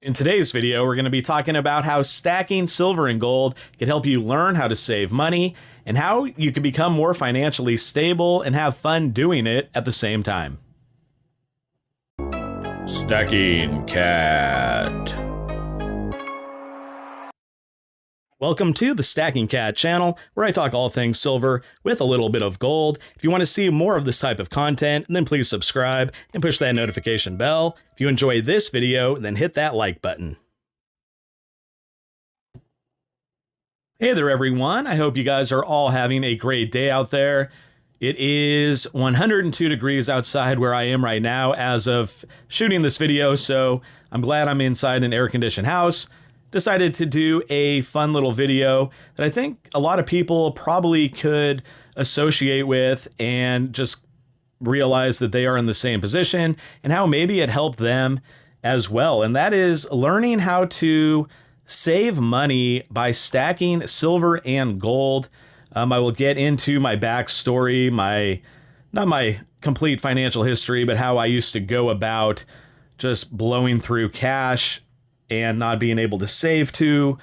In today's video, we're going to be talking about how stacking silver and gold can help you learn how to save money and how you can become more financially stable and have fun doing it at the same time. Stacking Kat. Welcome to the Stacking Kat channel, where I talk all things silver with a little bit of gold. If you want to see more of this type of content, then please subscribe and push that notification bell. If you enjoy this video, then hit that like button. Hey there everyone, I hope you guys are all having a great day out there. It is 102 degrees outside where I am right now as of shooting this video, so I'm glad I'm inside an air-conditioned house. Decided to do a fun little video that I think a lot of people probably could associate with and just realize that they are in the same position and how maybe it helped them as well. And that is learning how to save money by stacking silver and gold. I will get into my backstory, not my complete financial history, but how I used to go about just blowing through cash and not being able to save too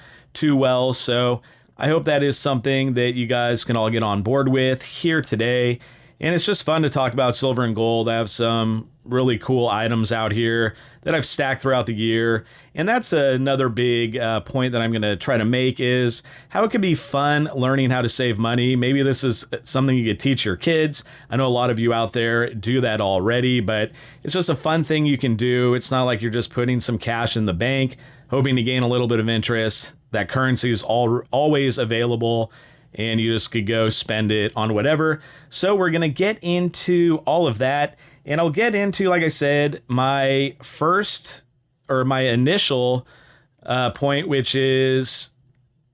well. So I hope that is something that you guys can all get on board with here today. And it's just fun to talk about silver and gold. I have some really cool items out here that I've stacked throughout the year. And that's another big point that I'm going to try to make is how it can be fun learning how to save money. Maybe this is something you could teach your kids. I know a lot of you out there do that already, but it's just a fun thing you can do. It's not like you're just putting some cash in the bank, hoping to gain a little bit of interest. That currency is always available, and you just could go spend it on whatever. So we're going to get into all of that. And I'll get into, like I said, my initial point, which is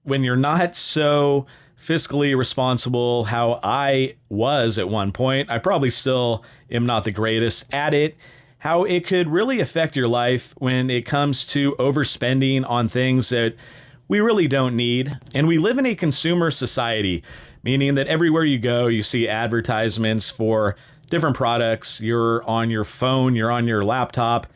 when you're not so fiscally responsible, how I was at one point. I probably still am not the greatest at it. How it could really affect your life when it comes to overspending on things that we really don't need. And we live in a consumer society, meaning that everywhere you go, you see advertisements for different products. You're on your phone, you're on your laptop,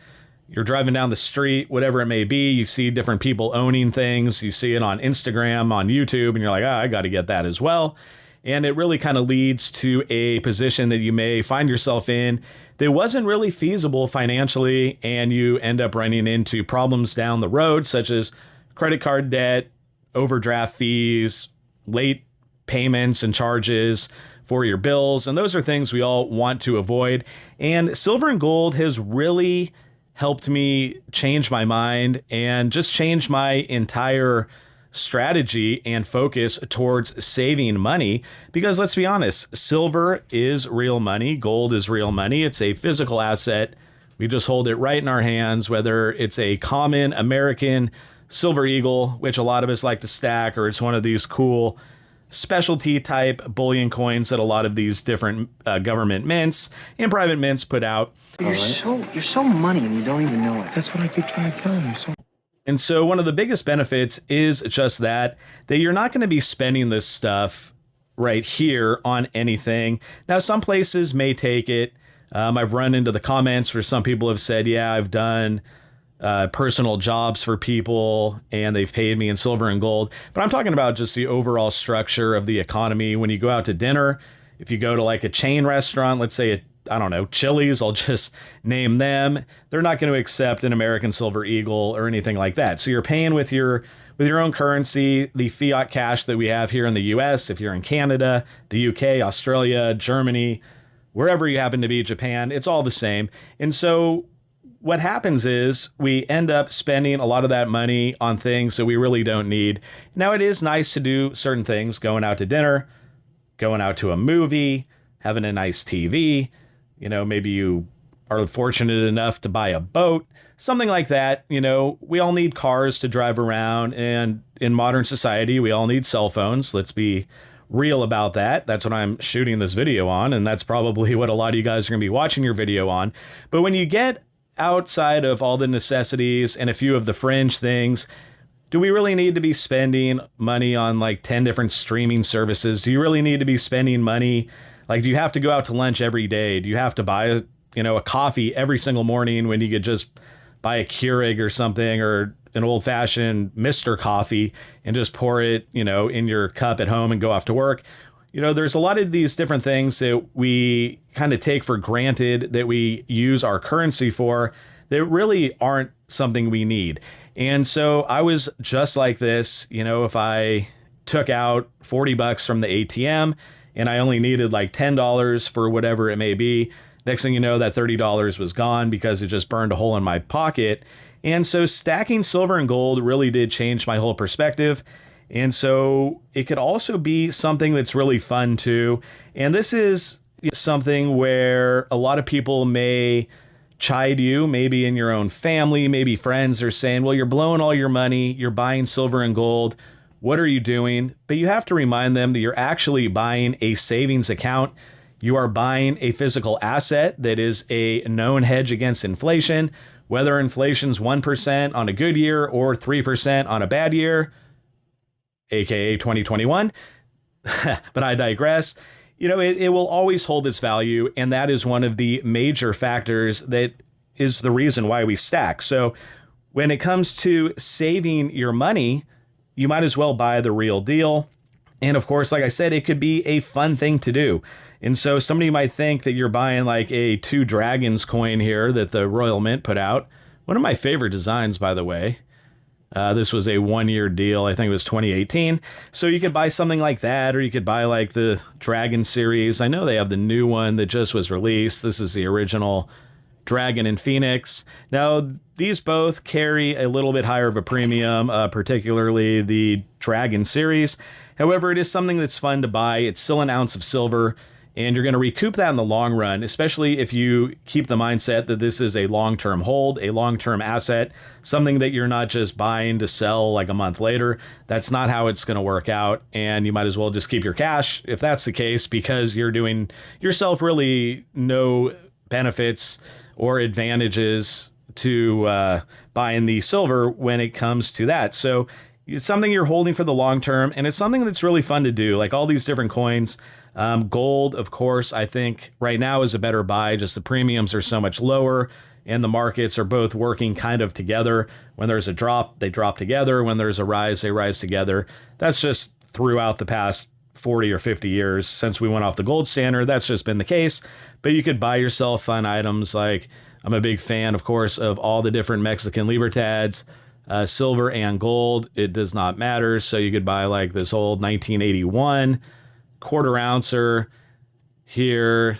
you're driving down the street, whatever it may be. You see different people owning things. You see it on Instagram, on YouTube, and you're like, I got to get that as well. And it really kind of leads to a position that you may find yourself in that wasn't really feasible financially, and you end up running into problems down the road, such as credit card debt, overdraft fees, late payments and charges for your bills. And those are things we all want to avoid. And silver and gold has really helped me change my mind and just change my entire strategy and focus towards saving money. Because let's be honest, silver is real money. Gold is real money. It's a physical asset. We just hold it right in our hands, whether it's a common American Silver Eagle, which a lot of us like to stack, or it's one of these cool specialty type bullion coins that a lot of these different government mints and private mints put out. You're so money and you don't even know it. That's what I keep trying to tell you. And so one of the biggest benefits is just that you're not going to be spending this stuff right here on anything. Now, some places may take it. I've run into the comments where some people have said, yeah, I've done personal jobs for people and they've paid me in silver and gold. But I'm talking about just the overall structure of the economy. When you go out to dinner, if you go to like a chain restaurant, let's say, I don't know, Chili's, I'll just name them. They're not going to accept an American Silver Eagle or anything like that. So you're paying with your own currency, the fiat cash that we have here in the US. If you're in Canada, the UK, Australia, Germany, wherever you happen to be, Japan, it's all the same. And so what happens is we end up spending a lot of that money on things that we really don't need. Now, it is nice to do certain things, going out to dinner, going out to a movie, having a nice TV. You know, maybe you are fortunate enough to buy a boat, something like that. You know, we all need cars to drive around, and in modern society, we all need cell phones. Let's be real about that. That's what I'm shooting this video on, and that's probably what a lot of you guys are going to be watching your video on. But when you get outside of all the necessities and a few of the fringe things, do we really need to be spending money on like 10 different streaming services? Do you really need to be spending money? Like, do you have to go out to lunch every day? Do you have to buy a coffee every single morning when you could just buy a Keurig or something, or an old fashioned Mr. Coffee, and just pour it, in your cup at home and go off to work. There's a lot of these different things that we kind of take for granted that we use our currency for that really aren't something we need. And so I was just like this, if I took out $40 from the ATM and I only needed like $10 for whatever it may be, next thing you know, that $30 was gone because it just burned a hole in my pocket. And so stacking silver and gold really did change my whole perspective. And so it could also be something that's really fun too. And this is something where a lot of people may chide you, maybe in your own family, maybe friends are saying, well, you're blowing all your money, you're buying silver and gold. What are you doing? But you have to remind them that you're actually buying a savings account. You are buying a physical asset that is a known hedge against inflation, whether inflation's 1% on a good year or 3% on a bad year, aka 2021. But I digress. It will always hold its value. And that is one of the major factors that is the reason why we stack. So when it comes to saving your money, you might as well buy the real deal. And of course, like I said, it could be a fun thing to do. And so somebody might think that you're buying like a 2 Dragons coin here that the Royal Mint put out. One of my favorite designs, by the way. This was a 1-year deal. I think it was 2018. So you could buy something like that, or you could buy like the Dragon series. I know they have the new one that just was released. This is the original Dragon and Phoenix. Now, these both carry a little bit higher of a premium, particularly the Dragon series. However, it is something that's fun to buy. It's still an ounce of silver, and you're going to recoup that in the long run, especially if you keep the mindset that this is a long-term hold, a long-term asset, something that you're not just buying to sell like a month later. That's not how it's going to work out, and you might as well just keep your cash if that's the case, because you're doing yourself really no benefits or advantages to buying the silver when it comes to that. So it's something you're holding for the long term, and it's something that's really fun to do, like all these different coins. Gold, of course, I think right now is a better buy. Just the premiums are so much lower, and the markets are both working kind of together. When there's a drop, they drop together. When there's a rise, they rise together. That's just throughout the past 40 or 50 years since we went off the gold standard. That's just been the case. But you could buy yourself fun items. Like, I'm a big fan, of course, of all the different Mexican Libertads, silver and gold. It does not matter. So you could buy like this old 1981 quarter ouncer here,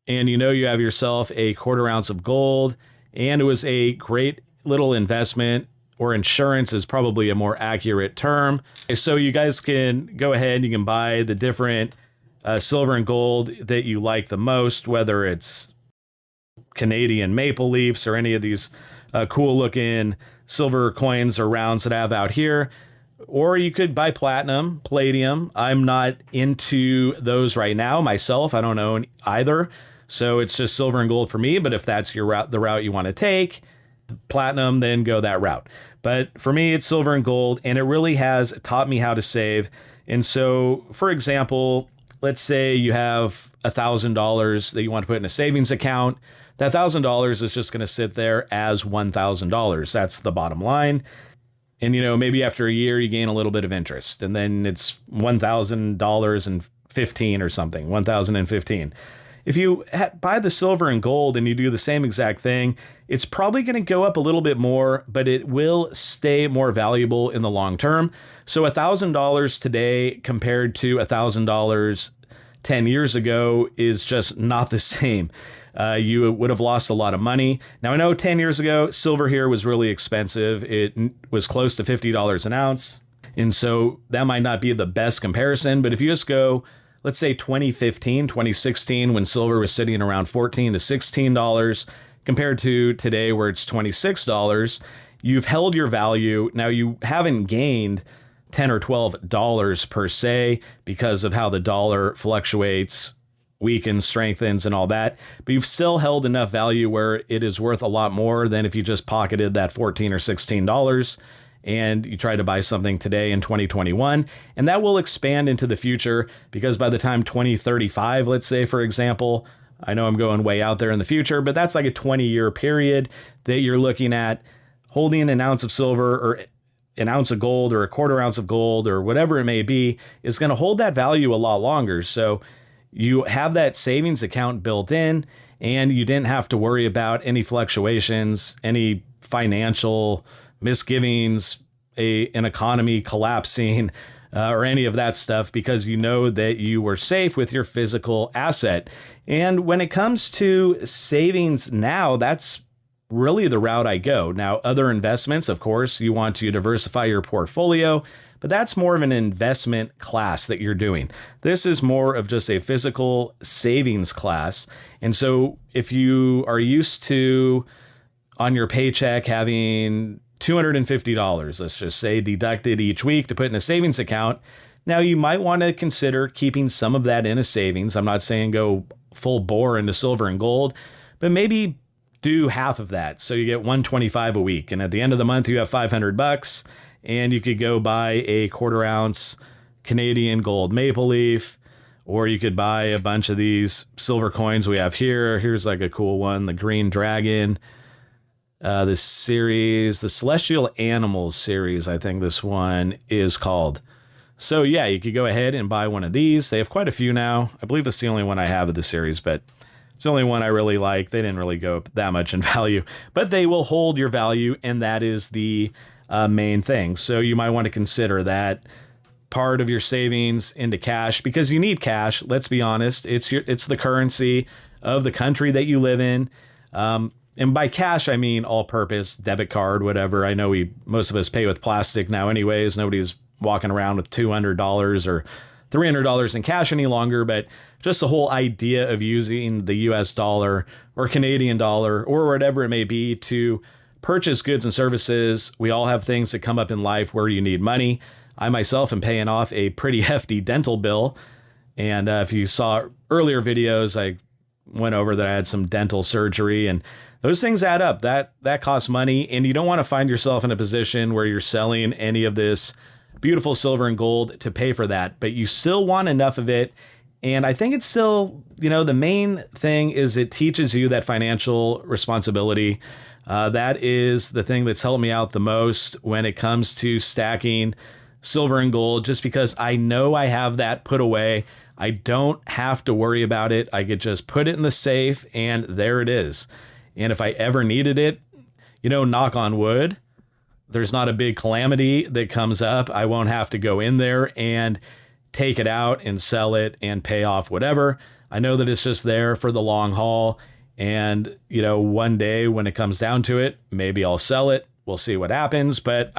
and you have yourself a quarter ounce of gold, and it was a great little investment, or insurance is probably a more accurate term. So you guys can go ahead, you can buy the different silver and gold that you like the most, whether it's Canadian maple leafs or any of these cool looking silver coins or rounds that I have out here. Or you could buy platinum, palladium. I'm not into those right now myself. I don't own either. So it's just silver and gold for me. But if that's your route, the route you want to take, platinum, then go that route. But for me, it's silver and gold, and it really has taught me how to save. And so, for example, let's say you have $1,000 that you want to put in a savings account. That $1,000 is just going to sit there as $1,000. That's the bottom line. And, maybe after a year, you gain a little bit of interest, and then it's $1,015 or something, 1,015. If you buy the silver and gold and you do the same exact thing, it's probably going to go up a little bit more, but it will stay more valuable in the long term. So $1,000 today compared to $1,000 10 years ago is just not the same. You would have lost a lot of money. Now, I know 10 years ago, silver here was really expensive. It was close to $50 an ounce. And so that might not be the best comparison. But if you just go, let's say 2015, 2016, when silver was sitting around $14 to $16 compared to today where it's $26, you've held your value. Now, you haven't gained $10 or $12 per se because of how the dollar fluctuates, weakens, strengthens, and all that, but you've still held enough value where it is worth a lot more than if you just pocketed that $14 or $16 and you try to buy something today in 2021. And that will expand into the future, because by the time 2035, let's say, for example, I know I'm going way out there in the future, but that's like a 20-year period that you're looking at. Holding an ounce of silver or an ounce of gold or a quarter ounce of gold or whatever it may be is going to hold that value a lot longer. So you have that savings account built in, and you didn't have to worry about any fluctuations, any financial misgivings, an economy collapsing, or any of that stuff, because you know that you were safe with your physical asset. And when it comes to savings now, that's really the route I go. Now, other investments, of course, you want to diversify your portfolio, but that's more of an investment class that you're doing. This is more of just a physical savings class. And so if you are used to on your paycheck having $250, let's just say, deducted each week to put in a savings account, now you might want to consider keeping some of that in a savings. I'm not saying go full bore into silver and gold, but maybe do half of that. So you get $125 a week. And at the end of the month, you have $500, and you could go buy a quarter ounce Canadian gold maple leaf, or you could buy a bunch of these silver coins we have here. Here's like a cool one, the Green Dragon. This series, the Celestial Animals series, I think this one is called. So yeah, you could go ahead and buy one of these. They have quite a few now. I believe that's the only one I have of the series, but it's the only one I really like. They didn't really go up that much in value, but they will hold your value, and that is the main thing. So you might want to consider that part of your savings into cash, because you need cash. Let's be honest. It's the currency of the country that you live in. And by cash, I mean all-purpose, debit card, whatever. I know most of us pay with plastic now anyways. Nobody's walking around with $200 or $300 in cash any longer, but just the whole idea of using the US dollar or Canadian dollar or whatever it may be to purchase goods and services. We all have things that come up in life where you need money. I myself am paying off a pretty hefty dental bill. And if you saw earlier videos, I went over that I had some dental surgery, and those things add up. That costs money, and you don't want to find yourself in a position where you're selling any of this beautiful silver and gold to pay for that, but you still want enough of it. And I think it's still, the main thing is it teaches you that financial responsibility. That is the thing that's helped me out the most when it comes to stacking silver and gold, just because I know I have that put away. I don't have to worry about it. I could just put it in the safe, and there it is. And if I ever needed it, knock on wood, there's not a big calamity that comes up. I won't have to go in there and take it out and sell it and pay off whatever. I know that it's just there for the long haul. And, one day when it comes down to it, maybe I'll sell it. We'll see what happens. But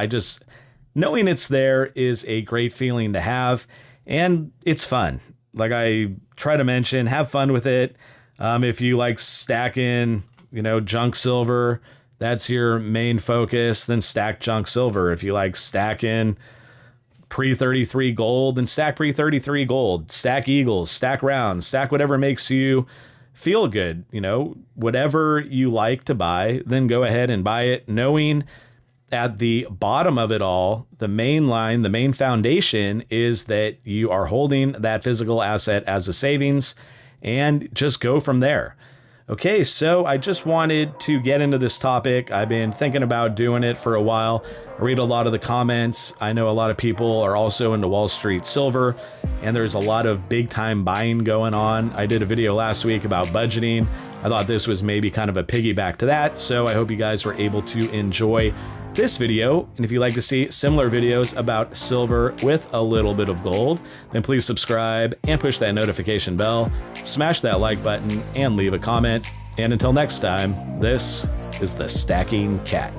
knowing it's there is a great feeling to have. And it's fun. Like I try to mention, have fun with it. If you like stacking, junk silver, that's your main focus, then stack junk silver. If you like stacking pre-33 gold, then stack pre-33 gold. Stack eagles, stack rounds, stack whatever makes you feel good. Whatever you like to buy, then go ahead and buy it, knowing at the bottom of it all, the main line, the main foundation is that you are holding that physical asset as a savings, and just go from there. Okay, so I just wanted to get into this topic. I've been thinking about doing it for a while. I read a lot of the comments. I know a lot of people are also into Wall Street silver, and there's a lot of big time buying going on. I did a video last week about budgeting. I thought this was maybe kind of a piggyback to that, so I hope you guys were able to enjoy this video. And if you'd like to see similar videos about silver with a little bit of gold, then please subscribe and push that notification bell, smash that like button, and leave a comment. And until next time, this is the Stacking Cat.